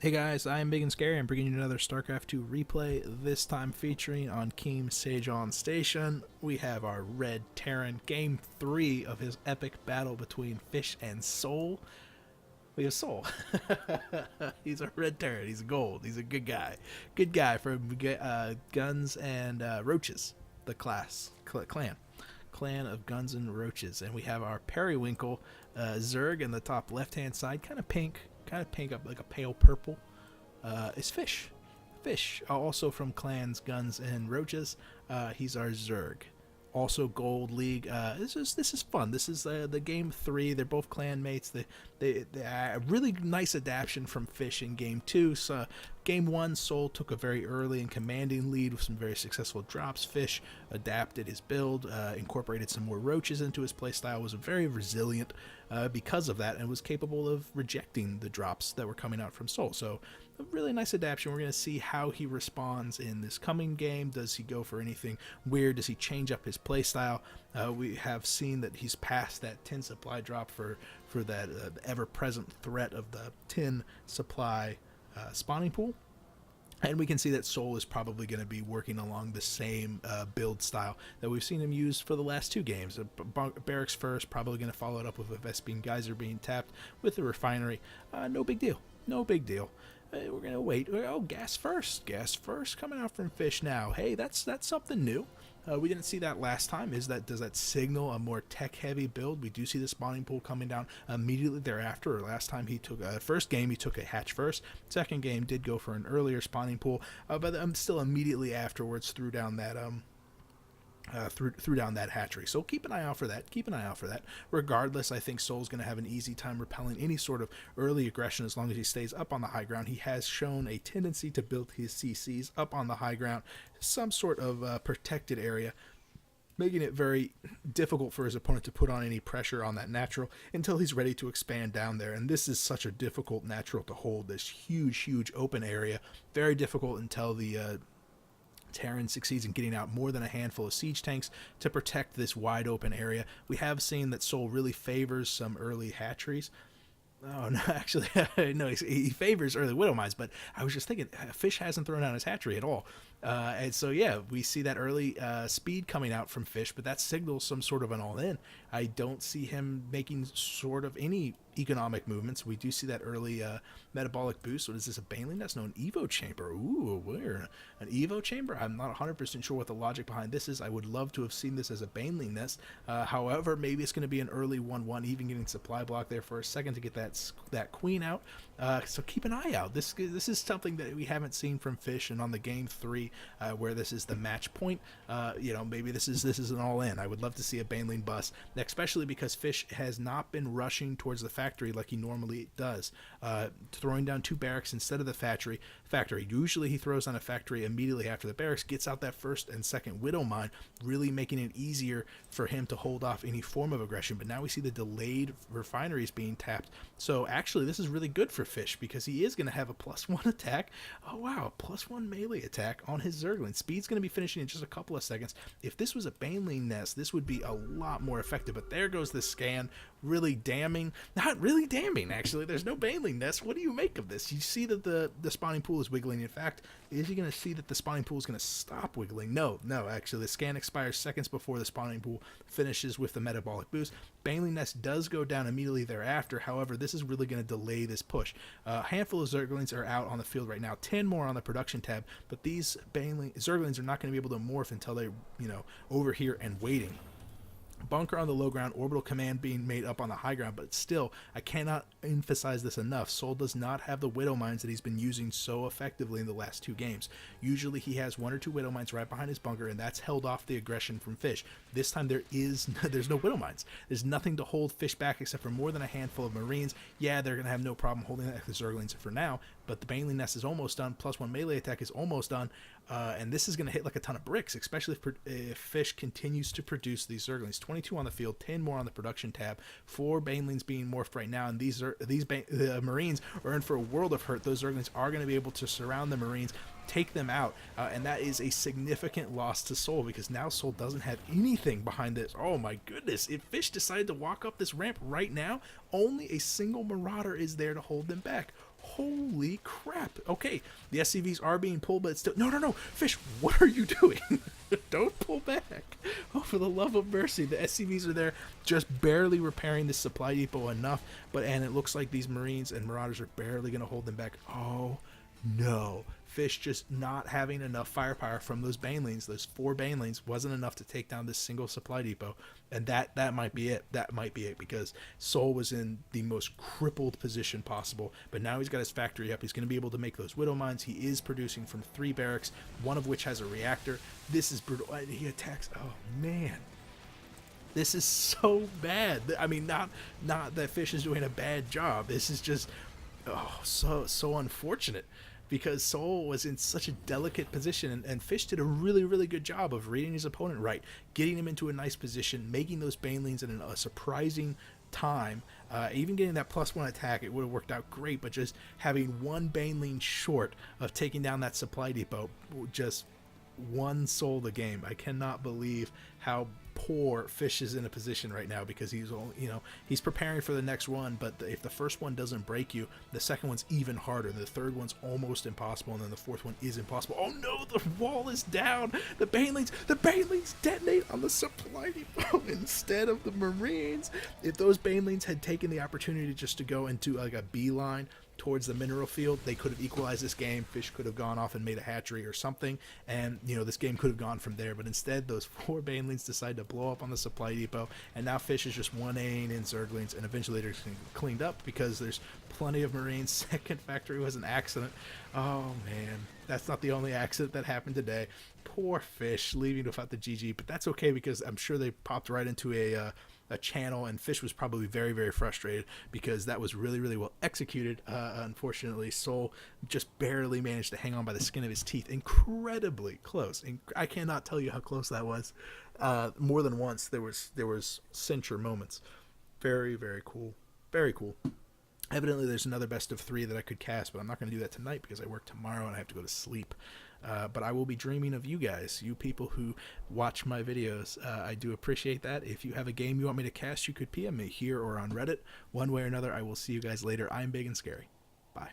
Hey guys, I am Ibigandscary. I'm bringing you another StarCraft 2 replay, this time featuring on Keem Sejon Station. We have our Red Terran, Game 3 of his epic battle between Fish and Soul. We have Soul. He's a Red Terran, he's gold, he's a good guy. Good guy from Guns and Roaches, the clan of Guns and Roaches. And we have our Periwinkle Zerg in the top left-hand side, kind of pink, up like a pale purple, is Fish. Fish, also from clans Guns and Roaches. He's our Zerg. Also Gold League. This is fun. This is the game 3. They're both clan mates. They a really nice adaptation from Fish in game 2. So game 1, Soul took a very early and commanding lead with some very successful drops. Fish adapted his build, incorporated some more roaches into his playstyle, was very resilient because of that, and was capable of rejecting the drops that were coming out from Soul. So a really nice adaptation. We're going to see how he responds in this coming game. Does he go for anything weird? Does he change up his playstyle? We have seen that he's past that 10 supply drop for that ever-present threat of the 10 supply spawning pool. And we can see that Soul is probably going to be working along the same build style that we've seen him use for the last 2 games. Barracks first, probably going to follow it up with a Vespene Geyser being tapped with the refinery. No big deal. No big deal. We're going to wait. Oh, gas first. Gas first coming out from Fish now. Hey, that's something new. We didn't see that last time. Does that signal a more tech-heavy build? We do see the spawning pool coming down immediately thereafter. Or last time he took first game he took a hatch first. Second game did go for an earlier spawning pool, but still immediately afterwards threw down that threw down that hatchery. So keep an eye out for that. Regardless, I think Soul's going to have an easy time repelling any sort of early aggression as long as he stays up on the high ground. He has shown a tendency to build his CCs up on the high ground, some sort of protected area, making it very difficult for his opponent to put on any pressure on that natural until he's ready to expand down there. And this is such a difficult natural to hold, this huge open area. Very difficult until the Terran succeeds in getting out more than a handful of siege tanks to protect this wide open area. We have seen that Soul really favors some early hatcheries. Oh, no, actually, no, he favors early Widow Mines, but I was just thinking, Fish hasn't thrown out his hatchery at all. And so, yeah, we see that early speed coming out from Fish, but that signals some sort of an all-in. I don't see him making sort of any economic movements. We do see that early metabolic boost. What is this, a Baneling Nest? No, an Evo Chamber. Ooh, where? An Evo Chamber? I'm not 100% sure what the logic behind this is. I would love to have seen this as a Baneling Nest. However, maybe it's going to be an early 1-1, even getting supply block there for a second to get that queen out. So keep an eye out. This is something that we haven't seen from Fish, and on the game 3, where this is the match point, maybe this is an all-in. I would love to see a Baneling bus, especially because Fish has not been rushing towards the factory like he normally does, throwing down 2 barracks instead of the factory. Usually he throws on a factory immediately after the barracks, gets out that first and second Widow Mine, really making it easier for him to hold off any form of aggression. But now we see the delayed refineries being tapped. So actually this is really good for Fish because he is going to have a +1 attack. Oh wow, a +1 melee attack on his Zergling. Speed's going to be finishing in just a couple of seconds. If this was a Baneling Nest, this would be a lot more effective. But there goes the scan. Really damning. Not really damning, actually. There's no Baneling Nest. What do you make of this? You see that the spawning pool is wiggling. In fact, is he going to see that the spawning pool is going to stop wiggling? No, actually. The scan expires seconds before the spawning pool finishes with the metabolic boost. Baneling Nest does go down immediately thereafter. However, this is really going to delay this push. A handful of Zerglings are out on the field right now. 10 more on the production tab. But these Zerglings are not going to be able to morph until they're, over here and waiting. Bunker on the low ground, orbital command being made up on the high ground, but still, I cannot emphasize this enough. Soul does not have the Widow Mines that he's been using so effectively in the last 2 games. Usually he has 1 or 2 Widow Mines right behind his bunker, and that's held off the aggression from Fish. This time there's no Widow Mines. There's nothing to hold Fish back except for more than a handful of Marines. Yeah, they're going to have no problem holding the Zerglings for now, but the Baneling Nest is almost done. +1 melee attack is almost done. And this is going to hit like a ton of bricks, especially if Fish continues to produce these Zerglings. 22 on the field, 10 more on the production tab, 4 Banelings being morphed right now, and these Marines are in for a world of hurt. Those Zerglings are going to be able to surround the Marines, take them out, and that is a significant loss to Soul because now Soul doesn't have anything behind this. Oh my goodness, if Fish decided to walk up this ramp right now, only a single Marauder is there to hold them back. Holy crap. Okay, the SCVs are being pulled, but it's still... No. Fish, what are you doing? Don't pull back. Oh, for the love of mercy. The SCVs are there just barely repairing this supply depot enough, and it looks like these Marines and Marauders are barely going to hold them back. Oh, no. Fish just not having enough firepower from those banelings. Those 4 banelings wasn't enough to take down this single supply depot, and that might be it. That might be it, because Sol was in the most crippled position possible, but now he's got his factory up. He's going to be able to make those Widow Mines. He is producing from 3 barracks, one of which has a reactor. This is brutal. He attacks. Oh, man. This is so bad. I mean, not that Fish is doing a bad job. This is just so unfortunate, because Sol was in such a delicate position, and Fish did a really, really good job of reading his opponent right, getting him into a nice position, making those banelings in a surprising time, even getting that +1 attack. It would have worked out great, but just having 1 baneling short of taking down that supply depot just won Sol the game. I cannot believe how poor Fish is in a position right now, because he's preparing for the next one, but if the first one doesn't break you, the second one's even harder, the third one's almost impossible, and then the fourth one is impossible. Oh no, the wall is down. The banelings detonate on the supply depot instead of the Marines. If those banelings had taken the opportunity just to go into like a beeline towards the mineral field, they could have equalized this game. Fish could have gone off and made a hatchery or something, and this game could have gone from there. But instead, those 4 banelings decide to blow up on the supply depot, and now Fish is just 1Aing in Zerglings, and eventually they're just cleaned up because there's plenty of Marines. Second factory was an accident. Oh man, that's not the only accident that happened today. Poor Fish leaving without the GG, but that's okay, because I'm sure they popped right into a channel, and Fish was probably very, very frustrated, because that was really, really well executed. Unfortunately, Sol just barely managed to hang on by the skin of his teeth. Incredibly close, and I cannot tell you how close that was. More than once there was cincher moments. Very, very cool. Very cool. Evidently there's another best of 3 that I could cast, but I'm not going to do that tonight because I work tomorrow and I have to go to sleep. But I will be dreaming of you guys, you people who watch my videos. I do appreciate that. If you have a game you want me to cast, you could PM me here or on Reddit. One way or another, I will see you guys later. I'm Big and Scary. Bye.